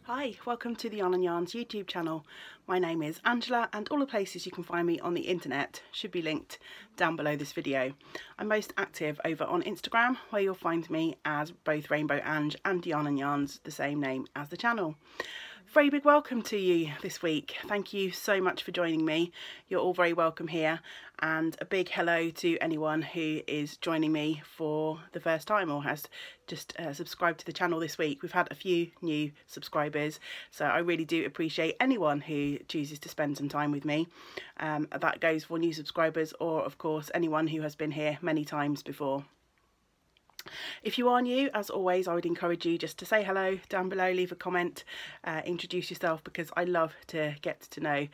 Hi, welcome to the Yarn and Yarns YouTube channel. My name is Angela and all the places you can find me on the internet should be linked down below this video. I'm most active over on Instagram, where you'll find me as both Rainbow Ange and Yarn and Yarns, the same name as the channel. Very big welcome to you this week. Thank you so much for joining me. You're all very welcome here, and a big hello to anyone who is joining me for the first time or has just subscribed to the channel this week. We've had a few new subscribers, so I really do appreciate anyone who chooses to spend some time with me. That goes for new subscribers or of course anyone who has been here many times before. If you are new, as always, I would encourage you just to say hello down below, leave a comment, introduce yourself, because I love to get to know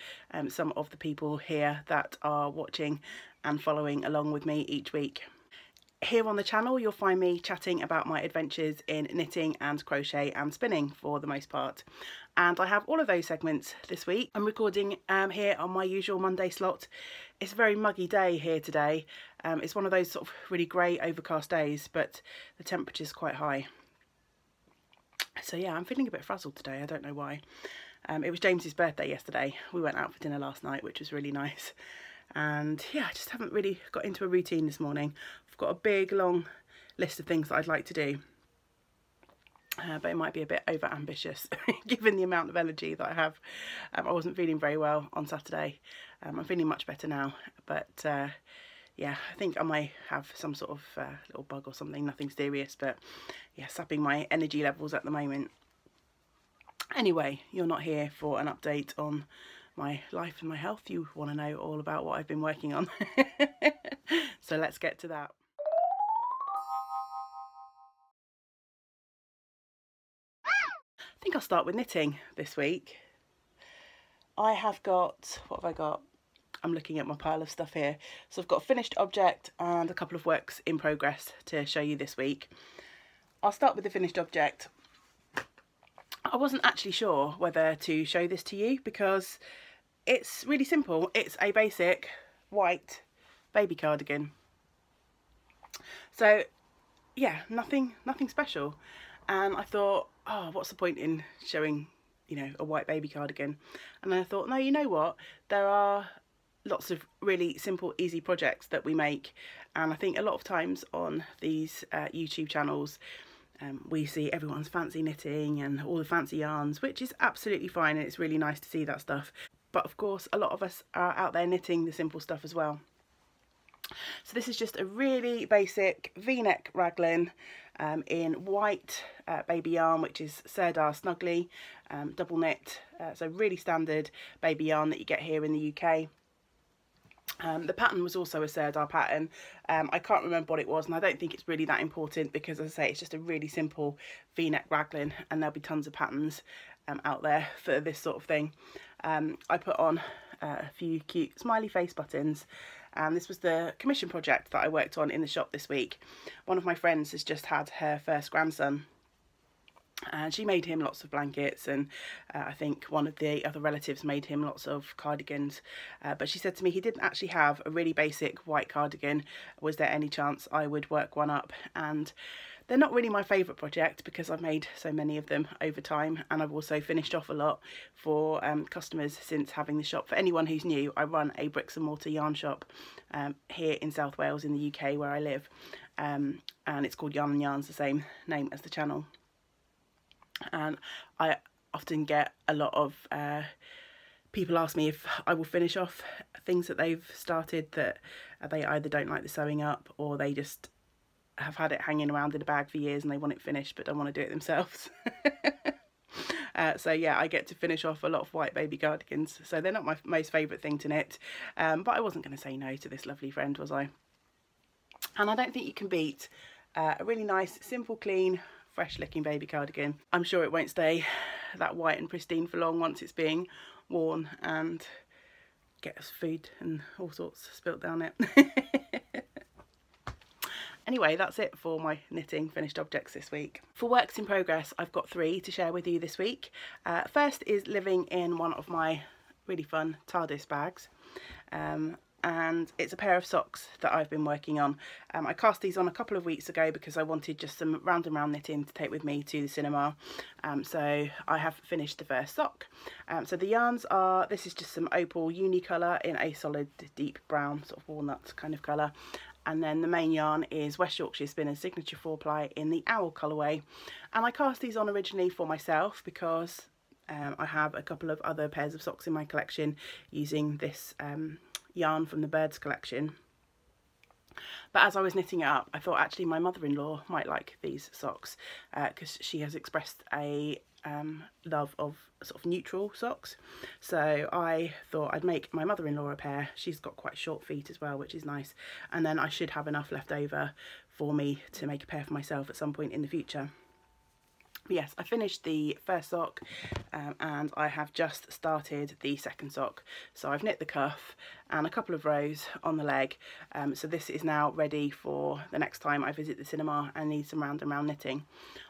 some of the people here that are watching and following along with me each week. Here on the channel you'll find me chatting about my adventures in knitting and crochet and spinning for the most part, and I have all of those segments this week. I'm recording here on my usual Monday slot. It's a very muggy day here today. It's one of those sort of really grey overcast days, but the temperature's quite high. So yeah, I'm feeling a bit frazzled today, I don't know why. It was James's birthday yesterday. We went out for dinner last night, which was really nice. And yeah, I just haven't really got into a routine this morning. I've got a big long list of things that I'd like to do, but it might be a bit over ambitious given the amount of energy that I have. I wasn't feeling very well on Saturday. I'm feeling much better now, but yeah, I think I might have some sort of little bug or something, nothing serious, but yeah, sapping my energy levels at the moment. Anyway, you're not here for an update on my life and my health. You want to know all about what I've been working on. So let's get to that. I think I'll start with knitting this week. I have got, what have I got? I'm looking at my pile of stuff here. So I've got a finished object and a couple of works in progress to show you this week. I'll start with the finished object. I wasn't actually sure whether to show this to you because it's really simple. It's a basic white baby cardigan. So yeah, nothing special. And I thought, oh, what's the point in showing, you know, a white baby cardigan? And then I thought, no, you know what? There are lots of really simple, easy projects that we make. And I think a lot of times on these YouTube channels, we see everyone's fancy knitting and all the fancy yarns, which is absolutely fine, and it's really nice to see that stuff. But of course, a lot of us are out there knitting the simple stuff as well. So this is just a really basic V-neck raglan in white baby yarn, which is Sirdar Snuggly double knit. So really standard baby yarn that you get here in the UK. The pattern was also a Sirdar pattern. I can't remember what it was, and I don't think it's really that important because, as I say, it's just a really simple V-neck raglan, and there'll be tons of patterns out there for this sort of thing. I put on a few cute smiley face buttons, and this was the commission project that I worked on in the shop this week. One of my friends has just had her first grandson, and she made him lots of blankets, and I think one of the other relatives made him lots of cardigans, but she said to me he didn't actually have a really basic white cardigan. Was there any chance I would work one up? And they're not really my favourite project because I've made so many of them over time, and I've also finished off a lot for customers since having the shop. For anyone who's new, I run a bricks and mortar yarn shop here in South Wales in the UK where I live, and it's called Yarn and Yarns, the same name as the channel. And I often get a lot of people ask me if I will finish off things that they've started that they either don't like the sewing up, or they just have had it hanging around in a bag for years and they want it finished but don't want to do it themselves. So yeah, I get to finish off a lot of white baby cardigans, so they're not my most favourite thing to knit, but I wasn't going to say no to this lovely friend, was I? And I don't think you can beat a really nice, simple, clean, fresh looking baby cardigan. I'm sure it won't stay that white and pristine for long once it's being worn and gets food and all sorts spilt down it. Anyway, that's it for my knitting finished objects this week. For works in progress, I've got 3 to share with you this week. First is living in one of my really fun TARDIS bags. And it's a pair of socks that I've been working on. I cast these on a couple of weeks ago because I wanted just some round and round knitting to take with me to the cinema. So I have finished the first sock. So the yarns are, this is just some opal uni colour in a solid deep brown sort of walnut kind of colour. And then the main yarn is West Yorkshire Spinners Signature 4-ply in the owl colourway. And I cast these on originally for myself because I have a couple of other pairs of socks in my collection using this yarn from the Birds collection. But as I was knitting it up, I thought actually my mother-in-law might like these socks because she has expressed a love of sort of neutral socks. So I thought I'd make my mother-in-law a pair. She's got quite short feet as well, which is nice. And then I should have enough left over for me to make a pair for myself at some point in the future. Yes, I finished the first sock and I have just started the second sock. So I've knit the cuff and a couple of rows on the leg. So this is now ready for the next time I visit the cinema and need some round and round knitting.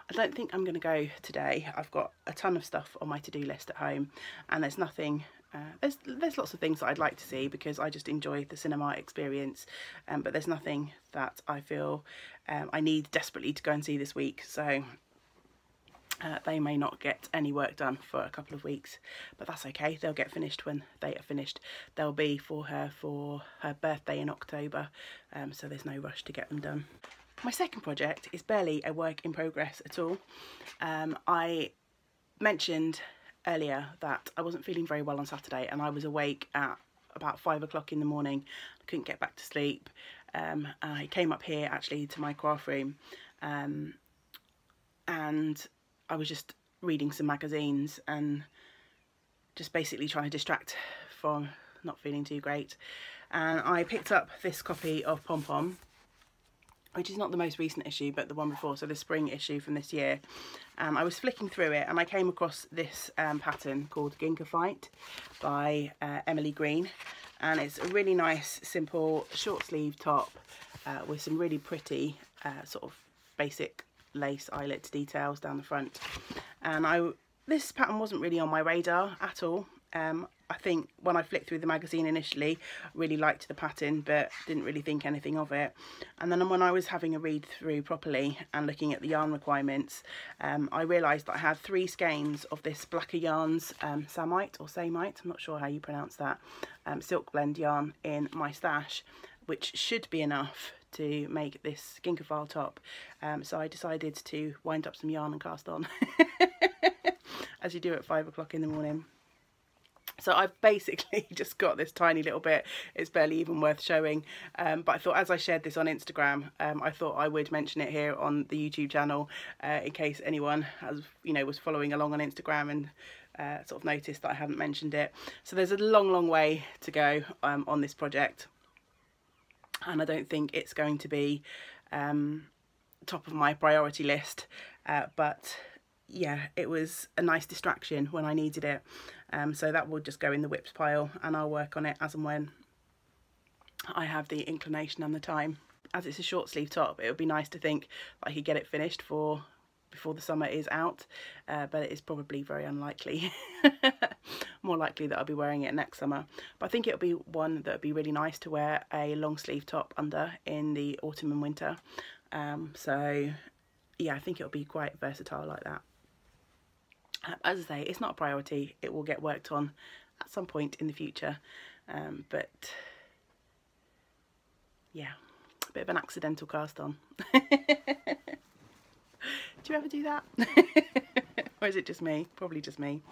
I don't think I'm going to go today. I've got a ton of stuff on my to-do list at home, and there's nothing there's lots of things that I'd like to see because I just enjoy the cinema experience, but there's nothing that I feel I need desperately to go and see this week. So they may not get any work done for a couple of weeks, but that's okay. They'll get finished when they are finished. They'll be for her birthday in October, so there's no rush to get them done. My second project is barely a work in progress at all. I mentioned earlier that I wasn't feeling very well on Saturday and I was awake at about 5 o'clock in the morning. I couldn't get back to sleep. I came up here actually to my craft room and I was just reading some magazines and just basically trying to distract from not feeling too great. And I picked up this copy of Pom Pom, which is not the most recent issue but the one before, so the spring issue from this year. I was flicking through it and I came across this pattern called Ginka Fight by Emily Green, and it's a really nice simple short sleeve top with some really pretty sort of basic lace eyelet details down the front. And this pattern wasn't really on my radar at all. I think when I flicked through the magazine initially, I really liked the pattern but didn't really think anything of it. And then when I was having a read through properly and looking at the yarn requirements, I realised that I had 3 skeins of this Blacker Yarns Samite or Samite, I'm not sure how you pronounce that, silk blend yarn in my stash, which should be enough to make this Ginka file top. So I decided to wind up some yarn and cast on as you do at 5 o'clock in the morning. So I've basically just got this tiny little bit. It's barely even worth showing, but I thought as I shared this on Instagram, I thought I would mention it here on the YouTube channel in case anyone was following along on Instagram and sort of noticed that I hadn't mentioned it. So there's a long way to go on this project, and I don't think it's going to be top of my priority list, but yeah, it was a nice distraction when I needed it. So that will just go in the whips pile and I'll work on it as and when I have the inclination and the time. As it's a short sleeve top, it would be nice to think that I could get it finished before the summer is out, but it is probably very unlikely. More likely that I'll be wearing it next summer. But I think it'll be one that would be really nice to wear a long sleeve top under in the autumn and winter. So yeah, I think it'll be quite versatile like that. As I say, it's not a priority. It will get worked on at some point in the future, but yeah, a bit of an accidental cast on. Do you ever do that? Or is it just me? Probably just me.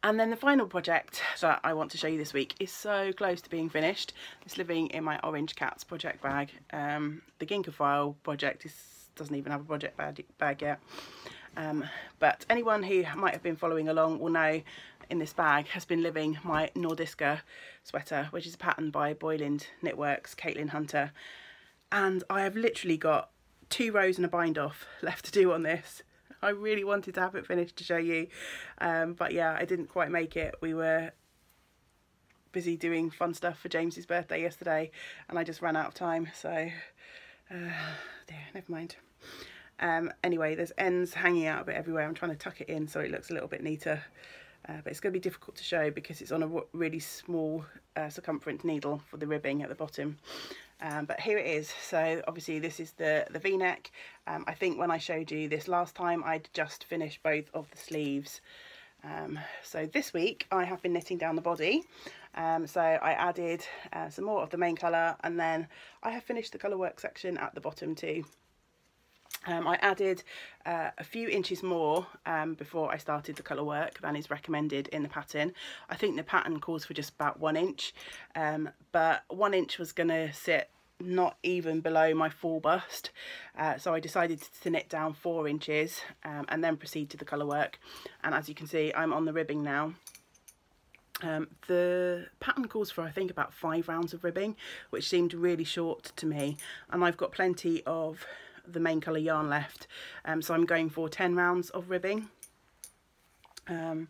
And then the final project that I want to show you this week is so close to being finished. It's living in my Orange Cats project bag. The Ginker file project doesn't even have a project bag yet. But anyone who might have been following along will know in this bag has been living my Nordiska sweater, which is a pattern by Boyland Knitworks, Caitlin Hunter. And I have literally got 2 rows and a bind off left to do on this. I really wanted to have it finished to show you, but yeah, I didn't quite make it. We were busy doing fun stuff for James's birthday yesterday and I just ran out of time, so never mind. Anyway, there's ends hanging out a bit everywhere. I'm trying to tuck it in so it looks a little bit neater, but it's going to be difficult to show because it's on a really small circumference needle for the ribbing at the bottom. But here it is. So obviously this is the v-neck. I think when I showed you this last time I'd just finished both of the sleeves. So this week I have been knitting down the body. So I added some more of the main colour, and then I have finished the colour work section at the bottom too. I added a few inches more before I started the colour work than is recommended in the pattern. I think the pattern calls for just about 1 inch, but 1 inch was going to sit not even below my full bust, so I decided to knit down 4 inches and then proceed to the colour work. And as you can see, I'm on the ribbing now. The pattern calls for I think about 5 rounds of ribbing, which seemed really short to me, and I've got plenty of the main colour yarn left, so I'm going for 10 rounds of ribbing, and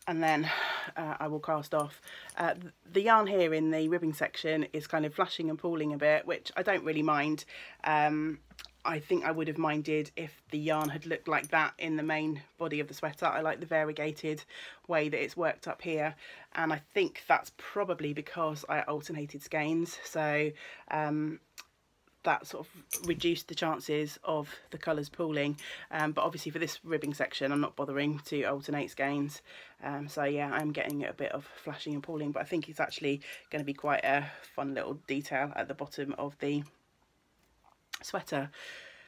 then I will cast off. The yarn here in the ribbing section is kind of flashing and pooling a bit, which I don't really mind. I think I would have minded if the yarn had looked like that in the main body of the sweater. I like the variegated way that it's worked up here, and I think that's probably because I alternated skeins, so that sort of reduced the chances of the colours pooling, but obviously for this ribbing section I'm not bothering to alternate skeins, so yeah, I'm getting a bit of flashing and pooling, but I think it's actually going to be quite a fun little detail at the bottom of the sweater.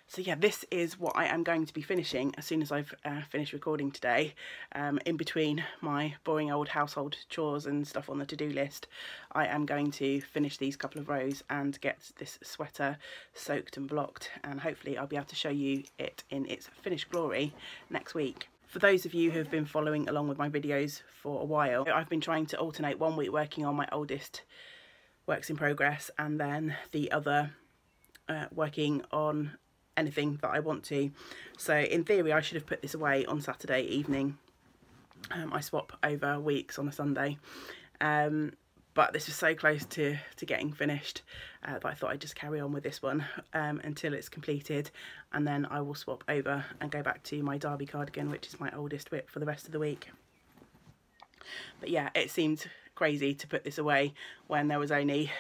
So yeah, this is what I am going to be finishing as soon as I've finished recording today. In between my boring old household chores and stuff on the to-do list, I am going to finish these couple of rows and get this sweater soaked and blocked, and hopefully I'll be able to show you it in its finished glory next week. For those of you who have been following along with my videos for a while, I've been trying to alternate 1 week working on my oldest works in progress and then the other working on anything that I want to. So in theory I should have put this away on Saturday evening. I swap over weeks on a Sunday, but this was so close to getting finished that I thought I'd just carry on with this one until it's completed, and then I will swap over and go back to my Derby cardigan, which is my oldest WIP, for the rest of the week. But yeah, it seemed crazy to put this away when there was only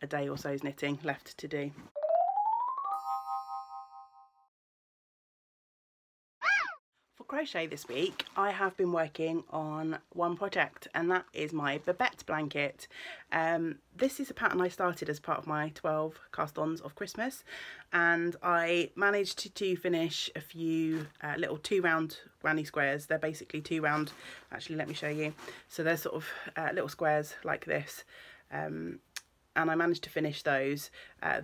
a day or so's knitting left to do. Crochet this week I have been working on one project, and that is my Babette blanket. This is a pattern I started as part of my 12 cast-ons of Christmas, and I managed to finish a few little 2-round granny squares. They're basically 2 round, actually let me show you. So they're sort of little squares like this, and I managed to finish those.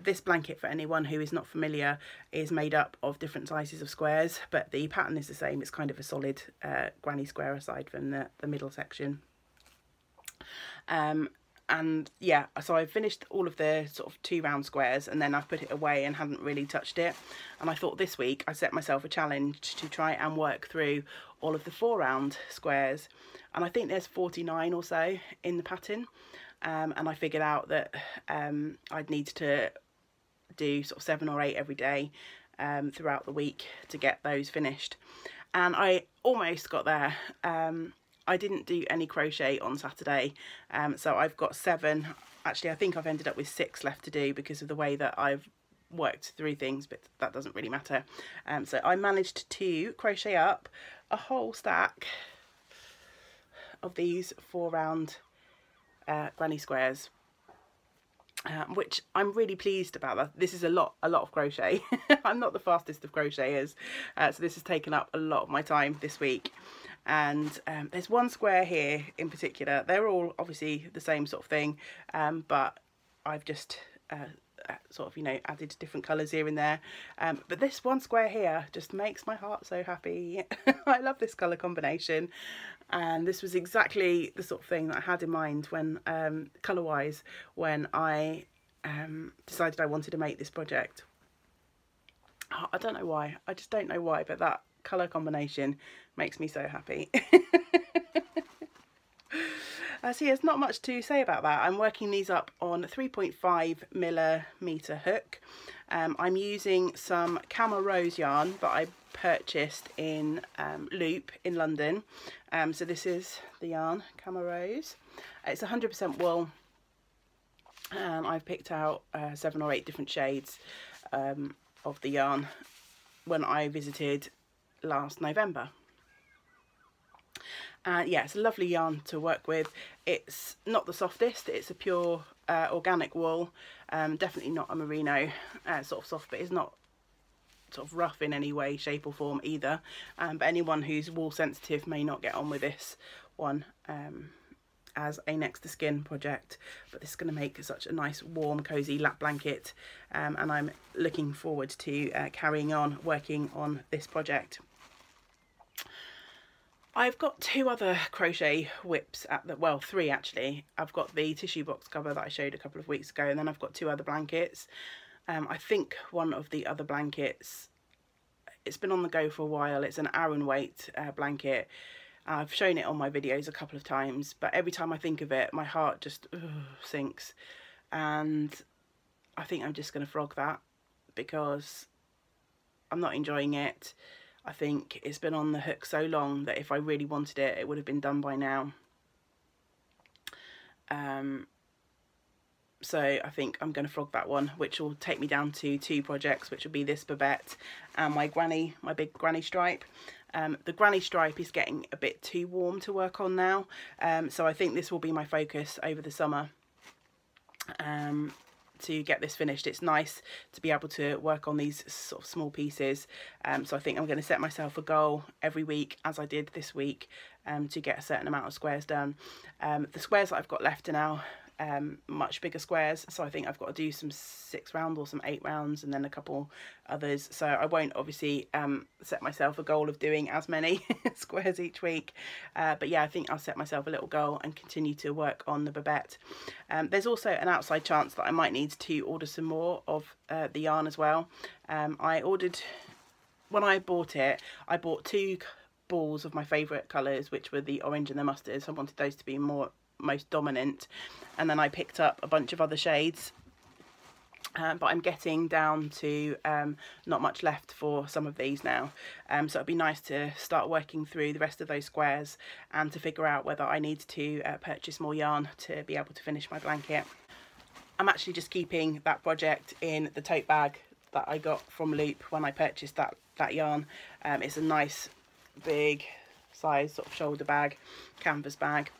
This blanket, for anyone who is not familiar, is made up of different sizes of squares, but the pattern is the same. It's kind of a solid granny square aside from the middle section. And yeah, so I finished all of the sort of 2 round squares, and then I've put it away and haven't really touched it. And I thought this week I set myself a challenge to try and work through all of the 4 round squares, and I think there's 49 or so in the pattern. And I figured out that I'd need to do sort of 7 or 8 every day throughout the week to get those finished, and I almost got there. I didn't do any crochet on Saturday, so I've got 7. Actually, I think I've ended up with 6 left to do because of the way that I've worked through things, but that doesn't really matter. So I managed to crochet up a whole stack of these 4 round granny squares, which I'm really pleased about. That this is a lot of crochet. I'm not the fastest of crocheters, so this has taken up a lot of my time this week, and there's one square here in particular. They're all obviously the same sort of thing, but I've just sort of, you know, added different colours here and there, but this one square here just makes my heart so happy. I love this colour combination, and this was exactly the sort of thing that I had in mind when colour wise when I decided I wanted to make this project. I don't know why, I just don't know why, but that colour combination makes me so happy. So yeah, there's not much to say about that. I'm working these up on a 3.5mm hook. I'm using some Camel Rose yarn that I purchased in Loop in London. So this is the yarn, Camel Rose. It's 100% wool, and I've picked out 7 or 8 different shades of the yarn when I visited last November. Yeah, it's a lovely yarn to work with. It's not the softest, it's a pure organic wool, definitely not a merino sort of soft, but it's not sort of rough in any way, shape or form either. But anyone who's wool sensitive may not get on with this one as a next to skin project, but this is going to make such a nice warm cozy lap blanket, and I'm looking forward to carrying on working on this project. I've got 2 other crochet whips at the, well, 3 actually. I've got the tissue box cover that I showed a couple of weeks ago, and then I've got 2 other blankets. I think one of the other blankets, it's been on the go for a while. It's an Aran weight blanket. I've shown it on my videos a couple of times, but every time I think of it, my heart just sinks. And I think I'm just going to frog that because I'm not enjoying it. I think it's been on the hook so long that if I really wanted it, it would have been done by now. So I think I'm going to frog that one, which will take me down to 2 projects, which will be this Babette and my big granny stripe. The granny stripe is getting a bit too warm to work on now, so I think this will be my focus over the summer. To get this finished. It's nice to be able to work on these sort of small pieces, so I think I'm going to set myself a goal every week, as I did this week, to get a certain amount of squares done. The squares that I've got left are now much bigger squares, so I think I've got to do some 6 rounds or some 8 rounds and then a couple others, so I won't obviously set myself a goal of doing as many squares each week, but yeah, I think I'll set myself a little goal and continue to work on the Babette. There's also an outside chance that I might need to order some more of the yarn as well. I ordered, when I bought it, I bought 2 balls of my favourite colours, which were the orange and the mustard, so I wanted those to be most dominant, and then I picked up a bunch of other shades, but I'm getting down to not much left for some of these now, so it'd be nice to start working through the rest of those squares and to figure out whether I need to purchase more yarn to be able to finish my blanket. I'm actually just keeping that project in the tote bag that I got from Loop when I purchased that yarn. It's a nice big size sort of shoulder bag, canvas bag,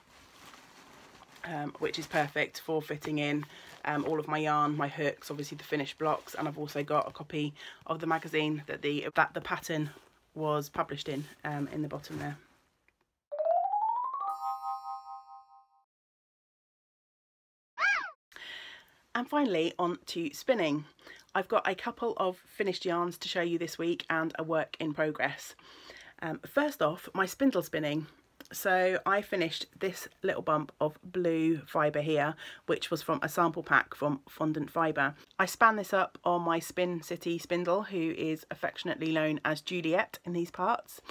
which is perfect for fitting in all of my yarn, my hooks, obviously the finished blocks, and I've also got a copy of the magazine that the pattern was published in the bottom there. And finally, on to spinning. I've got a couple of finished yarns to show you this week and a work in progress. First off, my spindle spinning. So I finished this little bump of blue fibre here, which was from a sample pack from Fondant Fibre. I span this up on my Spin City spindle, who is affectionately known as Juliet in these parts,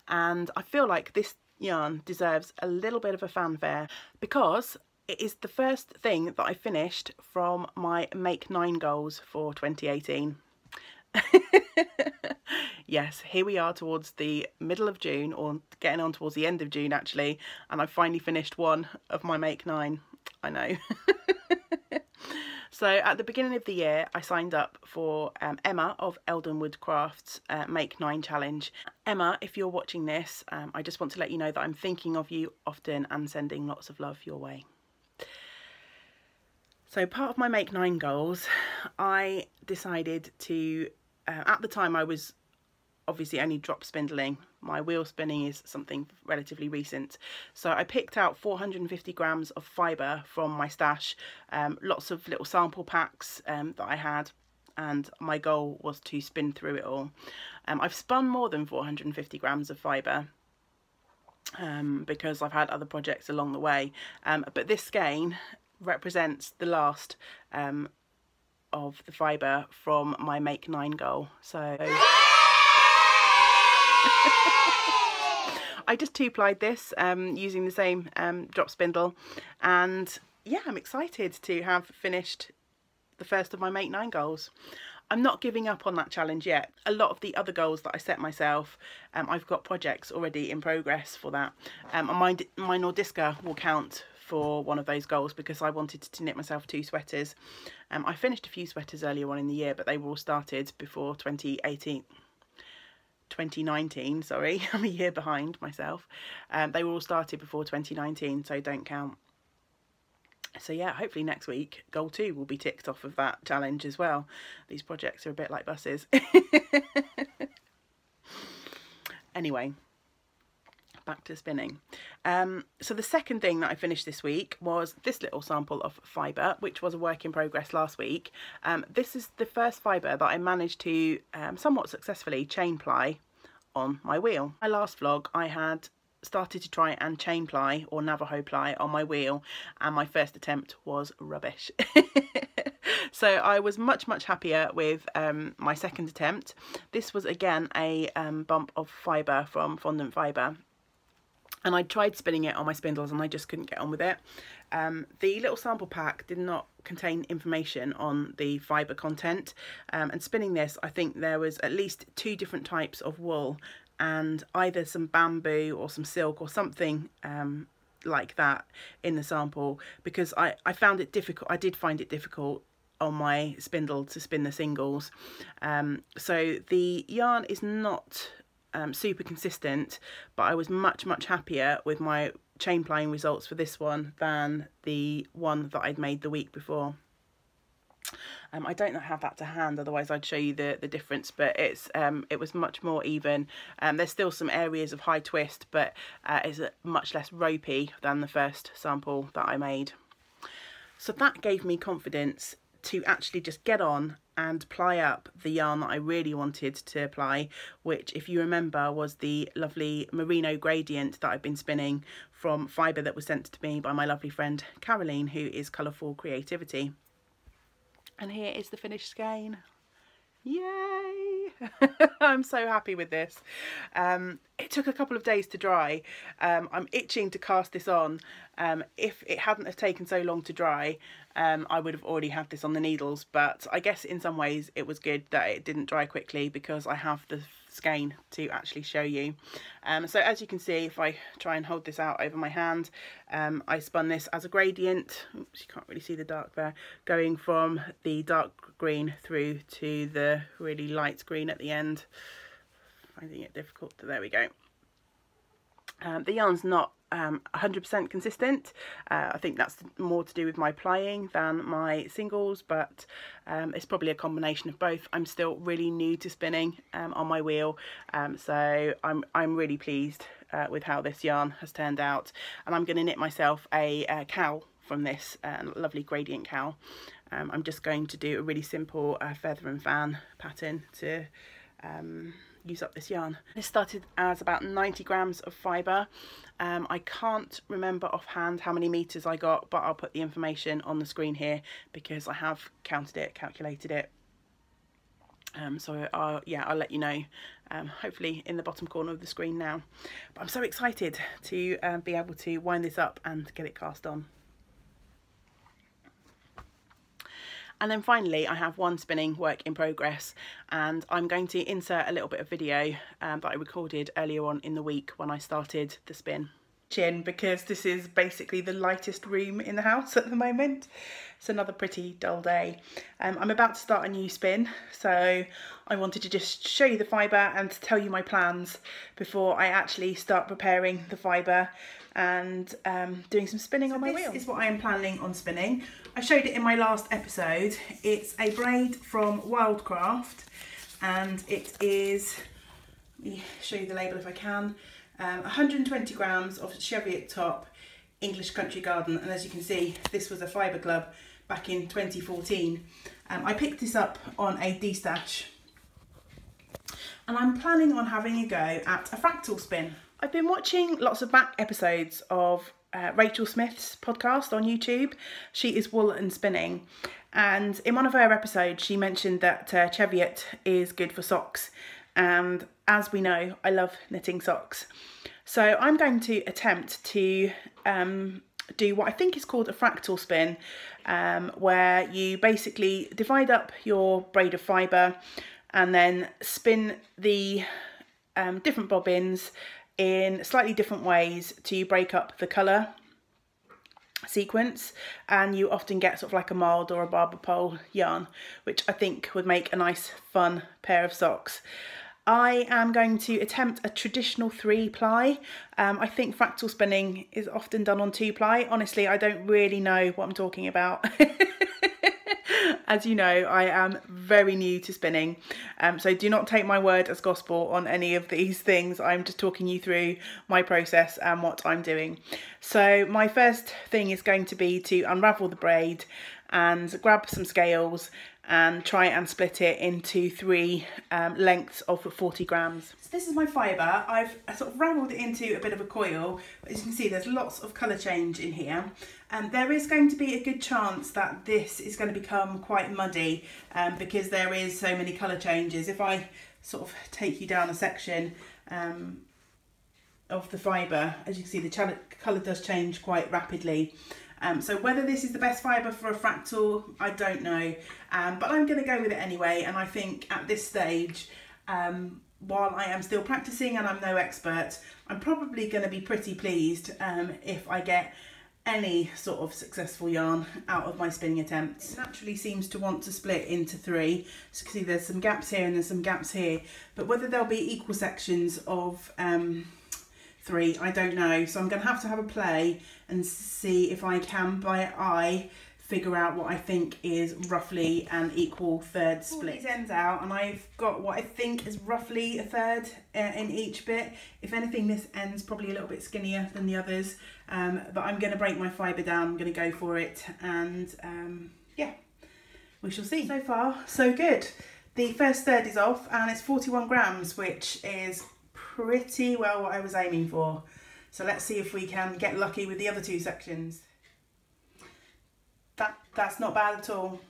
and I feel like this yarn deserves a little bit of a fanfare because it is the first thing that I finished from my Make 9 goals for 2018. Yes, here we are towards the middle of June, or getting on towards the end of June actually, and I've finally finished one of my Make 9. I know. So at the beginning of the year I signed up for Emma of Eldenwood Crafts Make 9 challenge. Emma, if you're watching this, I just want to let you know that I'm thinking of you often and sending lots of love your way. So part of my Make 9 goals, I decided to, at the time I was obviously only drop spindling my wheel spinning is something relatively recent. So I picked out 450 grams of fibre from my stash, lots of little sample packs that I had, and my goal was to spin through it all. I've spun more than 450 grams of fibre because I've had other projects along the way, but this skein represents the last of the fibre from my Make 9 goal. So I just two-plied this using the same drop spindle, and yeah, I'm excited to have finished the first of my Make 9 goals. I'm not giving up on that challenge yet. A lot of the other goals that I set myself, I've got projects already in progress for that. My Nordiska will count for one of those goals because I wanted to knit myself 2 sweaters. I finished a few sweaters earlier on in the year, but they were all started before 2019, sorry, I'm a year behind myself. They were all started before 2019, so don't count. So yeah, hopefully next week goal 2 will be ticked off of that challenge as well. These projects are a bit like buses. Anyway, back to spinning. So the second thing that I finished this week was this little sample of fibre, which was a work in progress last week. This is the first fibre that I managed to somewhat successfully chain ply on my wheel. My last vlog I had started to try and chain ply or Navajo ply on my wheel, and my first attempt was rubbish. So I was much happier with my second attempt. This was again a bump of fibre from Fondant Fibre, and I tried spinning it on my spindles and I just couldn't get on with it. The little sample pack did not contain information on the fibre content, and spinning this, I think there was at least 2 different types of wool and either some bamboo or some silk or something like that in the sample, because I found it difficult. I did find it difficult on my spindle to spin the singles. So the yarn is not super consistent, but I was much happier with my chain plying results for this one than the one that I'd made the week before. I don't have that to hand, otherwise I'd show you the difference, but it was much more even. There's still some areas of high twist, but it's much less ropey than the first sample that I made. So that gave me confidence to actually just get on and ply up the yarn that I really wanted to apply, which, if you remember, was the lovely merino gradient that I've been spinning from fibre that was sent to me by my lovely friend Caroline, who is Colourful Creativity. And here is the finished skein. Yay! I'm so happy with this. It took a couple of days to dry. I'm itching to cast this on. If it hadn't have taken so long to dry, I would have already had this on the needles, but I guess in some ways it was good that it didn't dry quickly because I have the skein to actually show you. So as you can see, if I try and hold this out over my hand, I spun this as a gradient. Oops, you can't really see the dark there, going from the dark green through to the really light green at the end. Finding it difficult. There we go. The yarn's not 100% consistent. I think that's more to do with my plying than my singles, but it's probably a combination of both. I'm still really new to spinning on my wheel, so I'm really pleased with how this yarn has turned out, and I'm going to knit myself a cowl from this lovely gradient cowl. I'm just going to do a really simple feather and fan pattern to use up this yarn. This started as about 90 grams of fibre. I can't remember offhand how many meters I got, but I'll put the information on the screen here because I have counted it, calculated it. So I'll let you know, hopefully in the bottom corner of the screen now. But I'm so excited to be able to wind this up and get it cast on. And then finally, I have one spinning work in progress, and I'm going to insert a little bit of video that I recorded earlier on in the week when I started the spin. Because this is basically the lightest room in the house at the moment. It's another pretty dull day. I'm about to start a new spin, so I wanted to just show you the fibre and tell you my plans before I actually start preparing the fibre and doing some spinning on my wheel. This is what I am planning on spinning. I showed it in my last episode. It's a braid from Wildcraft, and it is Let me show you the label if I can. 120 grams of Cheviot top, English Country Garden, and as you can see, this was a fibre club back in 2014. I picked this up on a de-stash, and I'm planning on having a go at a fractal spin. I've been watching lots of back episodes of Rachel Smith's podcast on YouTube. She is Wool and Spinning, and in one of her episodes she mentioned that Cheviot is good for socks, and as we know, I love knitting socks. So I'm going to attempt to do what I think is called a fractal spin, where you basically divide up your braid of fibre and then spin the different bobbins in slightly different ways to break up the colour sequence, and you often get sort of like a marled or a barber pole yarn, which I think would make a nice fun pair of socks. I am going to attempt a traditional 3-ply. I think fractal spinning is often done on 2-ply. Honestly, I don't really know what I'm talking about. As you know, I am very new to spinning, so do not take my word as gospel on any of these things. I'm just talking you through my process and what I'm doing. So my first thing is going to be to unravel the braid and grab some scales and try and split it into 3 lengths of 40 grams. So this is my fibre. I've sort of ravelled it into a bit of a coil, but as you can see there's lots of colour change in here, and there is going to be a good chance that this is going to become quite muddy because there is so many colour changes. If I sort of take you down a section of the fibre, as you can see the colour does change quite rapidly. So whether this is the best fibre for a fractal, I don't know, but I'm going to go with it anyway. And I think at this stage, while I am still practicing and I'm no expert, I'm probably going to be pretty pleased if I get any sort of successful yarn out of my spinning attempts. It naturally seems to want to split into 3. So you can see there's some gaps here and there's some gaps here, but whether there'll be equal sections of 3, I don't know. So I'm going to have a play and see if I can by eye figure out what I think is roughly an equal third split. These ends out, and I've got what I think is roughly a third in each bit. If anything, this end's probably a little bit skinnier than the others, but I'm going to break my fibre down. I'm going to go for it, and yeah, we shall see. So far, so good. The first third is off, and it's 41 grams, which is pretty well what I was aiming for. So let's see if we can get lucky with the other 2 sections. That's not bad at all.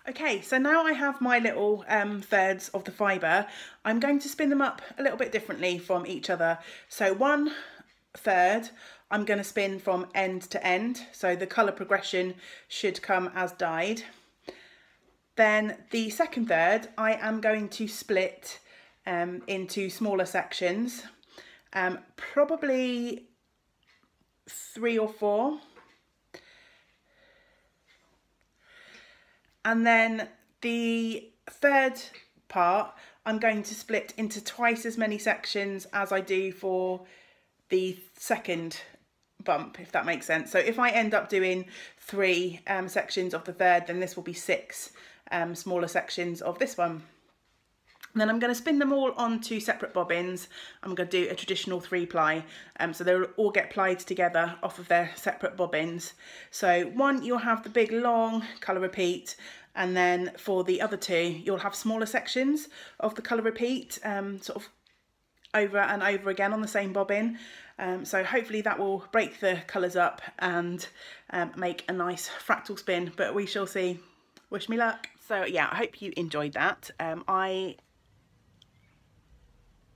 Okay, so now I have my little thirds of the fibre. I'm going to spin them up a little bit differently from each other. So 1/3 I'm going to spin from end to end, so the colour progression should come as dyed. Then the second third I am going to split into smaller sections, probably 3 or 4. And then the third part I'm going to split into twice as many sections as I do for the second bump, if that makes sense. So if I end up doing 3 sections of the third, then this will be 6 smaller sections of this one. And then I'm going to spin them all onto separate bobbins. I'm going to do a traditional 3-ply, so they'll all get plied together off of their separate bobbins. So one, you'll have the big long colour repeat, and then for the other 2 you'll have smaller sections of the colour repeat, sort of over and over again on the same bobbin. So hopefully that will break the colours up and make a nice fractal spin, but we shall see. Wish me luck. So yeah, I hope you enjoyed that. I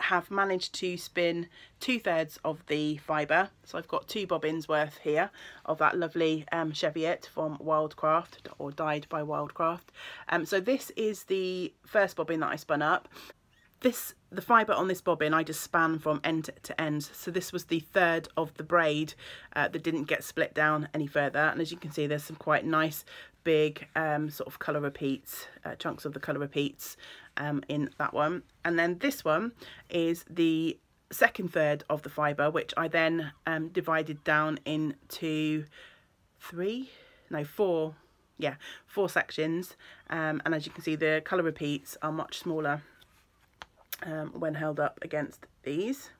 have managed to spin 2/3 of the fibre, so I've got 2 bobbins worth here of that lovely Cheviot from Wildcraft, or dyed by Wildcraft. So this is the first bobbin that I spun up. The fibre on this bobbin I just span from end to end, so this was the third of the braid that didn't get split down any further, and as you can see there's some quite nice big sort of colour repeats, chunks of the colour repeats in that one. And then this one is the second third of the fibre, which I then divided down into 4 yeah, 4 sections, and as you can see the colour repeats are much smaller when held up against these.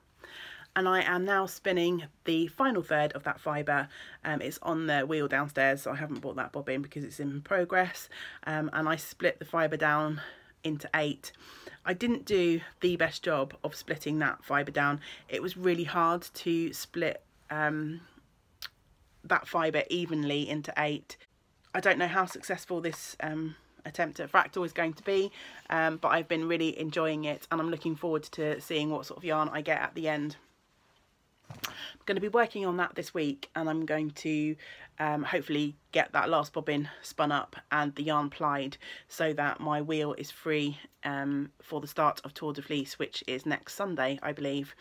And I am now spinning the final third of that fibre. It's on the wheel downstairs, so I haven't brought that bobbin because it's in progress, and I split the fibre down into 8. I didn't do the best job of splitting that fibre down. It was really hard to split that fibre evenly into 8. I don't know how successful this attempt at fractal is going to be, but I've been really enjoying it, and I'm looking forward to seeing what sort of yarn I get at the end. I'm going to be working on that this week, and I'm going to hopefully get that last bobbin spun up and the yarn plied so that my wheel is free for the start of Tour de Fleece, which is next Sunday, I believe.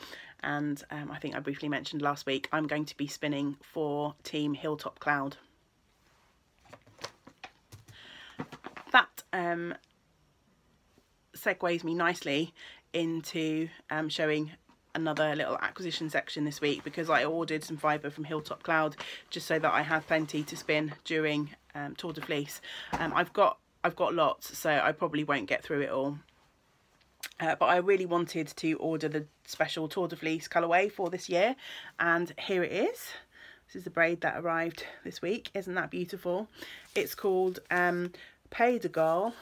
And I think I briefly mentioned last week I'm going to be spinning for Team Hilltop Cloud. That segues me nicely into showing another little acquisition section this week, because I ordered some fibre from Hilltop Cloud just so that I had plenty to spin during Tour de Fleece. I've got lots, so I probably won't get through it all, but I really wanted to order the special Tour de Fleece colourway for this year, and here it is. This is the braid that arrived this week. Isn't that beautiful? It's called Pays de Gaule.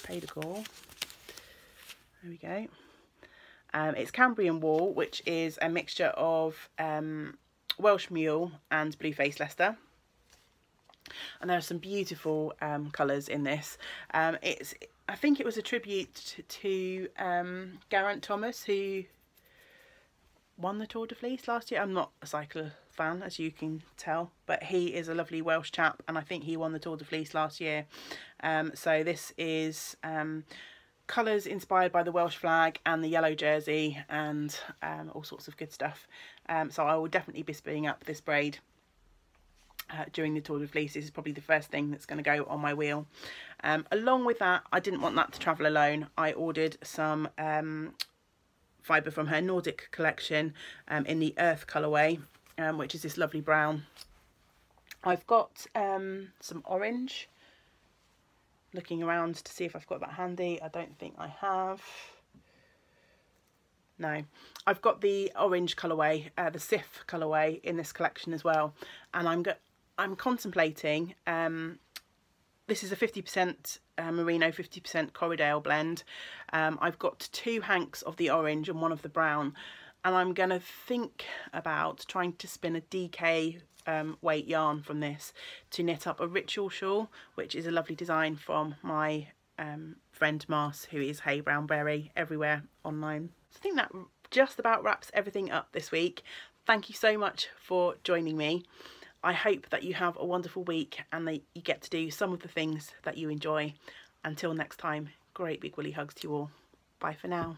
There we go. It's Cambrian wool, which is a mixture of Welsh mule and blue face Leicester, and there are some beautiful colours in this. I think it was a tribute to Geraint Thomas, who won the Tour de Fleece last year. I'm not a cycle fan, as you can tell, but he is a lovely Welsh chap, and I think he won the Tour de Fleece last year. So this is colours inspired by the Welsh flag and the yellow jersey, and all sorts of good stuff. So I will definitely be spinning up this braid during the Tour de Fleece. This is probably the first thing that's going to go on my wheel. Along with that, I didn't want that to travel alone. I ordered some fibre from her Nordic collection in the Earth colourway, which is this lovely brown. I've got some orange. Looking around to see if I've got that handy. I don't think I have. No, I've got the orange colourway, the Sif colourway in this collection as well, and I'm contemplating. This is a 50% merino, 50% Corriedale blend. I've got 2 hanks of the orange and 1 of the brown, and I'm going to think about trying to spin a DK weight yarn from this to knit up a ritual shawl, which is a lovely design from my friend Mars, who is Hey Brown Berry everywhere online. So I think that just about wraps everything up this week. Thank you so much for joining me. I hope that you have a wonderful week and that you get to do some of the things that you enjoy. Until next time, great big woolly hugs to you all. Bye for now.